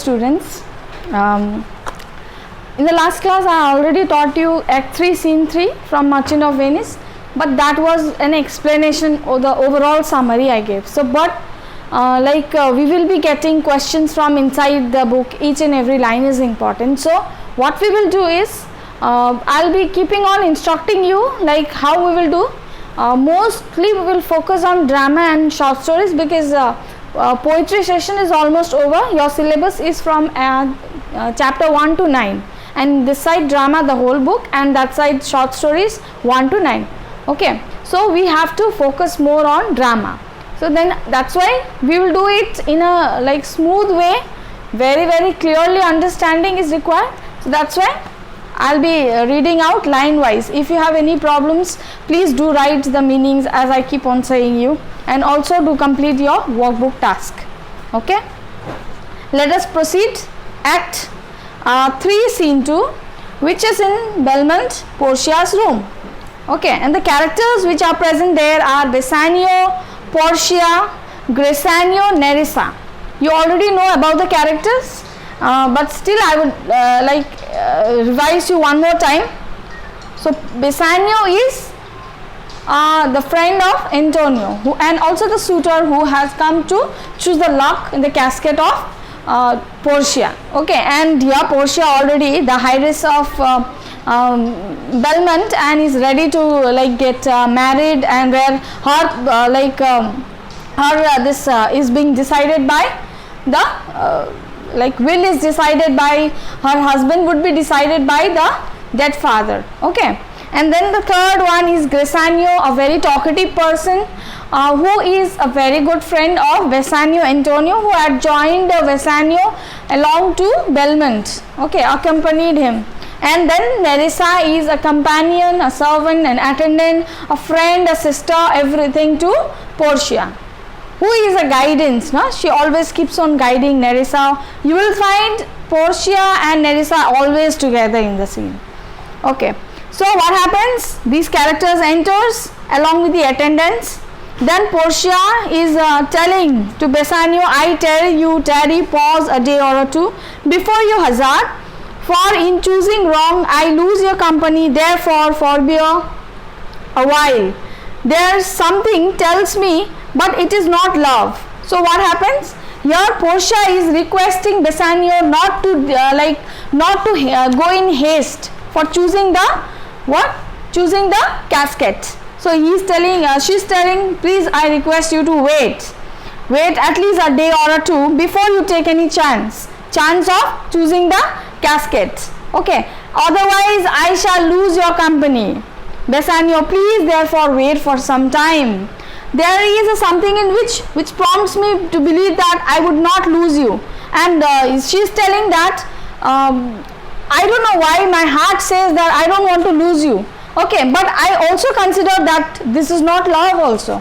students. In the last class I already taught you Act 3 Scene 3 from Merchant of Venice, but that was an explanation of the overall summary I gave. So but we will be getting questions from inside the book. Each and every line is important. So what we will do is I'll be keeping on instructing you like how we will do. Mostly we will focus on drama and short stories, because poetry session is almost over. Your syllabus is from chapter 1 to 9, and this side drama the whole book, and that side short stories 1 to 9. Okay, so we have to focus more on drama. So then that's why we will do it in a like smooth way, very clearly understanding is required. So that's why I'll be reading out line wise. If you have any problems, please do write the meanings as I keep on saying you, and also do complete your workbook task. Okay, let us proceed. Act 3 Scene 2, which is in Belmont Portia's room. Okay, and the characters which are present there are Bassanio, Portia, Grisanio, Nerissa. You already know about the characters, but still I would revise you one more time. So Bassanio is the friend of Antonio, and also the suitor who has come to choose the luck in the casket of Portia. Okay, and here Portia already the heiress of Belmont, and is ready to like get married, and where her this is being decided by the will is decided by her husband, would be decided by the dead father. Okay, and then the third one is Grisanio, a very talkative person who is a very good friend of Bassanio Antonio, who had joined Bassanio along to Belmont. Okay, accompanied him. And then Nerissa is a companion, a servant, an attendant, a friend, a sister, everything to Portia, who is a guidance. No? She always keeps on guiding Nerissa. You will find Portia and Nerissa always together in the scene. Okay, so what happens? These characters enters along with the attendants. Then Portia is telling to Bassanio, I tell you, tarry, pause a day or two before you hazard. For in choosing wrong, I lose your company, therefore forbear a while. There's something tells me, but it is not love. So what happens? Here Portia is requesting Bassanio not to go in haste for choosing the choosing the casket. So he's telling, she's telling, please I request you to wait at least a day or two before you take any chance of choosing the casket. Okay, otherwise I shall lose your company. Bassanio, please therefore wait for some time. There is something in which prompts me to believe that I would not lose you, and she's telling that I don't know why my heart says that I don't want to lose you. Okay, but I also consider that this is not love also,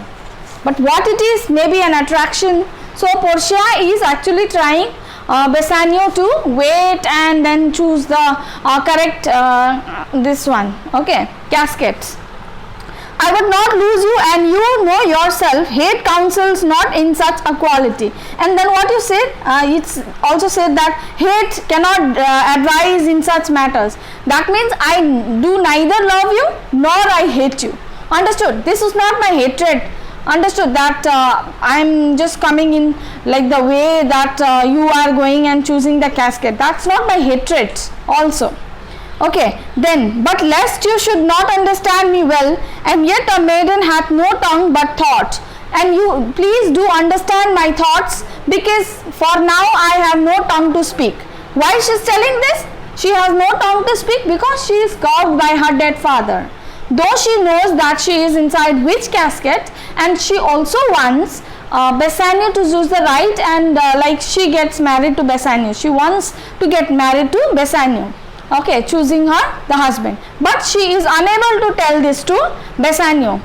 but what it is, maybe an attraction. So Portia is actually trying Bassanio to wait and then choose the correct this one. Okay, casket. I would not lose you, and you know yourself, hate counsels not in such a quality. And then what you said, it's also said that hate cannot advise in such matters. That means I do neither love you nor I hate you. Understood? This is not my hatred. Understood that I am just coming in like the way that you are going and choosing the casket. That's not my hatred also. Okay, then, but lest you should not understand me well, and yet a maiden hath no tongue but thought. And you please do understand my thoughts, because for now I have no tongue to speak. Why she is telling this? She has no tongue to speak because she is curbed by her dead father. Though she knows that she is inside which casket, and she also wants Bassanio to choose the right, and she gets married to Bassanio. She wants to get married to Bassanio. Okay, choosing her the husband, but she is unable to tell this to Bassanio.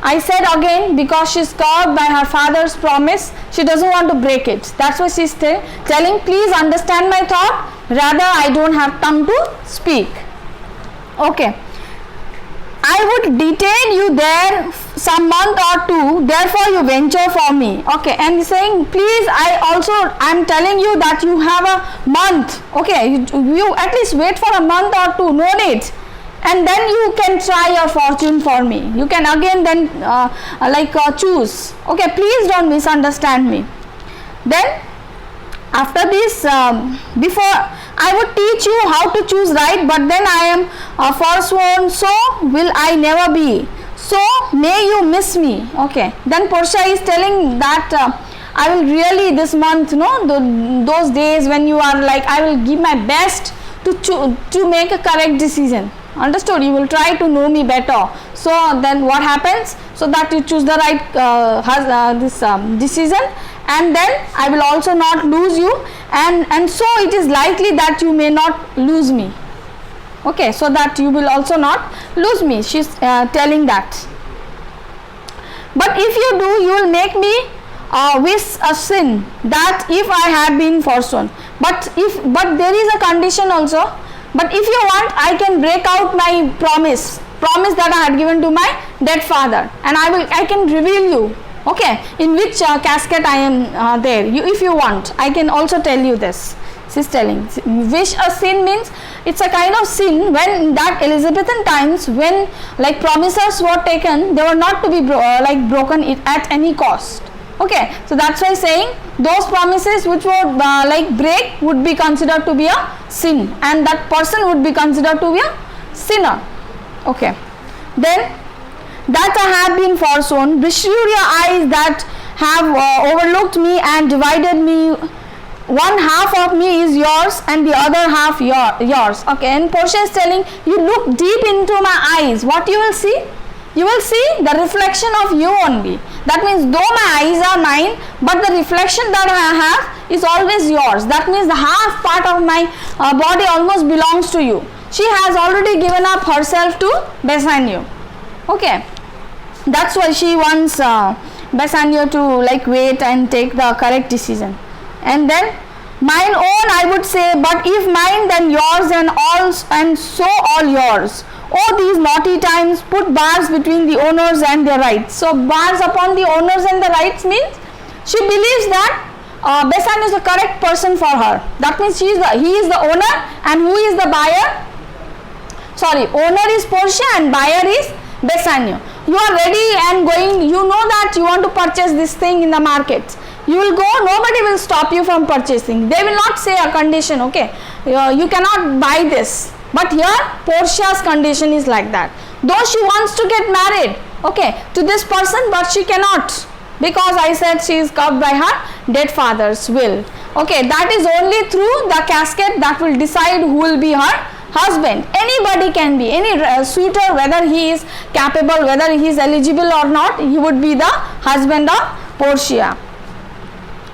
I said again, because she is curbed by her father's promise, she doesn't want to break it. That's why she is telling, please understand my thought, rather I don't have tongue to speak. Okay, I would detain you there some month or two, therefore you venture for me. Okay, and he's saying, please, I'm telling you that you have a month. Okay, you at least wait for a month or two, no need. And then you can try your fortune for me. You can again then choose. Okay, please don't misunderstand me. Then after this, before I would teach you how to choose right, but then I am forsworn, so will I never be. So may you miss me. Okay. Then Portia is telling that I will really this month, those days when you are like, I will give my best to make a correct decision. Understood? You will try to know me better. So then what happens? So that you choose the right decision, and then I will also not lose you, and so it is likely that you may not lose me. Okay, so that you will also not lose me. She is telling that. But if you do, you will make me wish a sin, that if I had been forsworn. But there is a condition also. But if you want, I can break out my promise that I had given to my dead father, and I can reveal you. Okay, in which casket I am there. If you want, I can also tell you this. She's telling, wish a sin means it's a kind of sin when in that Elizabethan times, when like promises were taken, they were not to be broken at any cost. Okay, so that's why saying those promises which would break would be considered to be a sin, and that person would be considered to be a sinner. Okay, then that I have been forsworn, Brishruria eyes that have overlooked me and divided me. One half of me is yours and the other half yours. Okay, and Portia is telling, you look deep into my eyes. What you will see? You will see the reflection of you only. That means though my eyes are mine, but the reflection that I have is always yours. That means the half part of my body almost belongs to you. She has already given up herself to Bassanio. Okay, that's why she wants Bassanio to wait and take the correct decision. And then mine own I would say, but if mine then yours, and so all yours. Oh, these naughty times put bars between the owners and their rights. So bars upon the owners and the rights means she believes that Bassanio is the correct person for her. That means he is the owner, and who is the buyer? Sorry, owner is Portia and buyer is Bassanio. You are ready and going, you know that you want to purchase this thing in the market. You will go, nobody will stop you from purchasing. They will not say a condition, okay, you cannot buy this. But here Portia's condition is like that. Though she wants to get married, okay, to this person, but she cannot, because I said she is curbed by her dead father's will. Okay, that is only through the casket that will decide who will be her husband. Anybody can be, any suitor, whether he is capable, whether he is eligible or not, he would be the husband of Portia.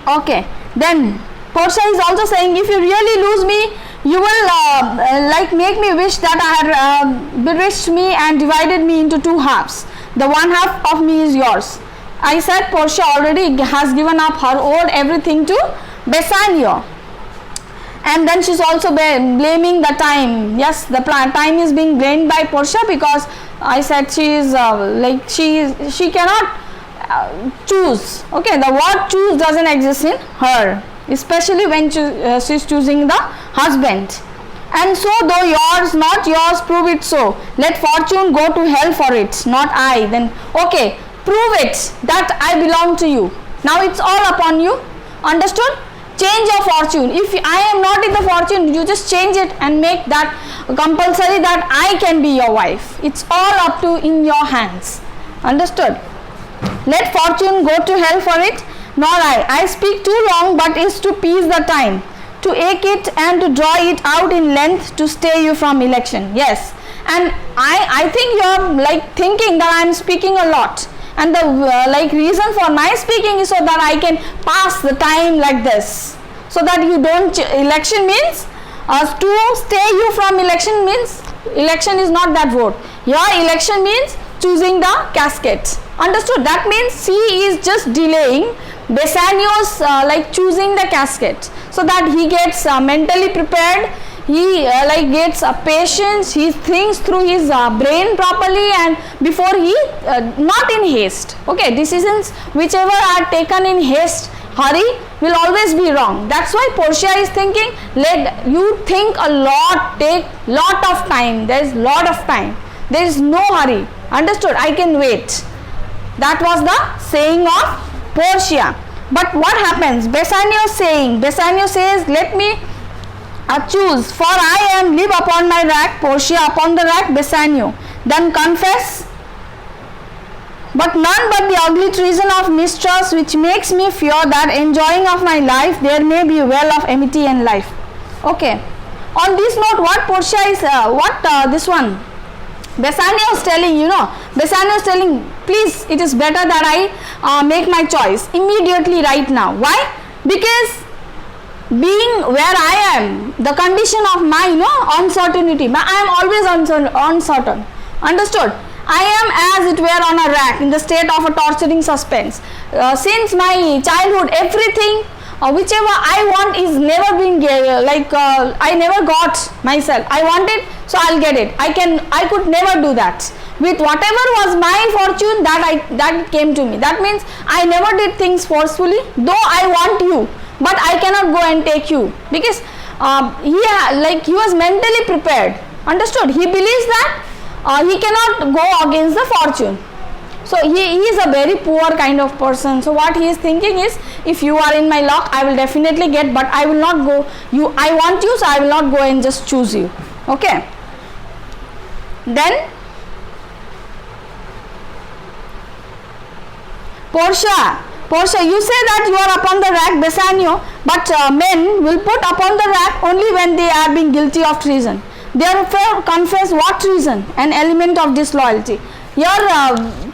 Okay, then Portia is also saying, if you really lose me, you will make me wish that I had bewitched me and divided me into two halves. The one half of me is yours. I said Portia already has given up her own everything to Bassanio. And then she's also blaming the time. Yes, the time is being blamed by Portia, because I said she is she cannot choose. Okay, the word choose doesn't exist in her, especially when she's choosing the husband. And so though yours, not yours, prove it so. Let fortune go to hell for it, not I. Then okay, prove it that I belong to you. Now it's all upon you. Understood? Change your fortune. If I am not in the fortune, you just change it and make that compulsory that I can be your wife. It's all up to in your hands. Understood? Let fortune go to hell for it, nor I. I speak too long, but is to peace the time, to ache it and to draw it out in length, to stay you from election. Yes, and I think you are thinking that I am speaking a lot, and the reason for my speaking is so that I can pass the time like this, so that you don't election means to stay you from election means election is not that vote. Your election means choosing the casket. Understood? That means she is just delaying Bassanio's choosing the casket, so that he gets mentally prepared, he like gets patience, he thinks through his brain properly, and before he not in haste. Okay, decisions whichever are taken in haste, hurry, will always be wrong. That's why Portia is thinking, let you think a lot, take lot of time, there is lot of time, there is no hurry, understood, I can wait. That was the saying of Portia. But what happens? Bassanio says, let me choose, for I am live upon my rack. Portia upon the rack, Bassanio. Then confess, but none but the ugly treason of mistrust, which makes me fear that enjoying of my life there may be well of amity and life. Okay. On this note, what Portia is, this one, Bassanio is telling, Bassanio is telling, please, it is better that I make my choice immediately right now. Why? Because being where I am, the condition of my, uncertainty, I am always uncertain. Understood? I am as it were on a rack in the state of a torturing suspense. Since my childhood, everything whichever I want is never being I never got myself. I want it, so I'll get it. I could never do that. With whatever was my fortune, that came to me. That means I never did things forcefully, though I want you, but I cannot go and take you, because he was mentally prepared. Understood? He believes that he cannot go against the fortune. So he is a very poor kind of person. So what he is thinking is, if you are in my luck, I will definitely get, but I will not go. I want you, so I will not go and just choose you. Okay. Then Portia, you say that you are upon the rack, Bassanio, but men will put upon the rack only when they are being guilty of treason. Therefore confess what treason? An element of disloyalty. Here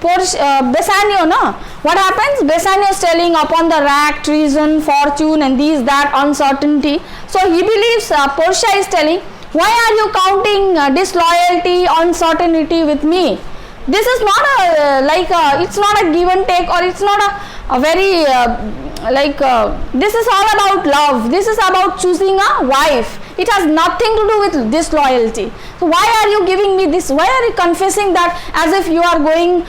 Bassanio, no? What happens? Bassanio is telling upon the rack, treason, fortune, and these, that, uncertainty. So he believes, Portia is telling, why are you counting disloyalty, uncertainty with me? This is not it's not a give and take, or it's not a very this is all about love. This is about choosing a wife. It has nothing to do with disloyalty. So why are you giving me this? Why are you confessing that as if you are going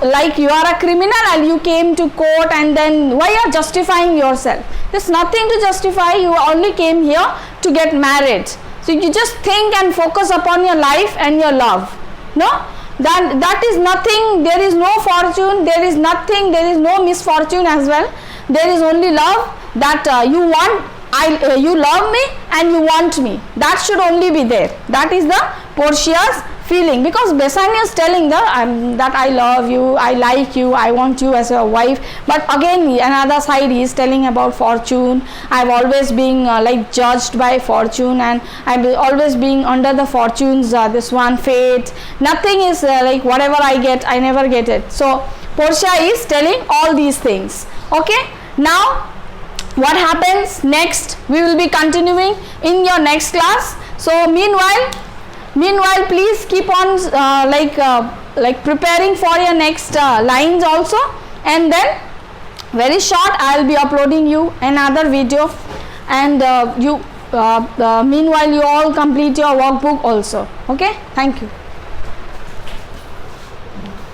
like you are a criminal and you came to court, and then why you are justifying yourself? There's nothing to justify. You only came here to get married. So you just think and focus upon your life and your love. No? That is nothing. There is no fortune. There is nothing. There is no misfortune as well. There is only love, that you want. You love me and you want me. That should only be there. That is the Portia's feeling, because Bassanio is telling that I love you, I like you, I want you as a wife. But again, another side, he is telling about fortune. I've always been judged by fortune, and I'm always being under the fortunes, this one fate. Nothing is whatever I get, I never get it. So Portia is telling all these things. Okay. Now what happens next, we will be continuing in your next class. So meanwhile please keep on preparing for your next lines also, and then very short I will be uploading you another video, and meanwhile you all complete your workbook also. Okay, thank you.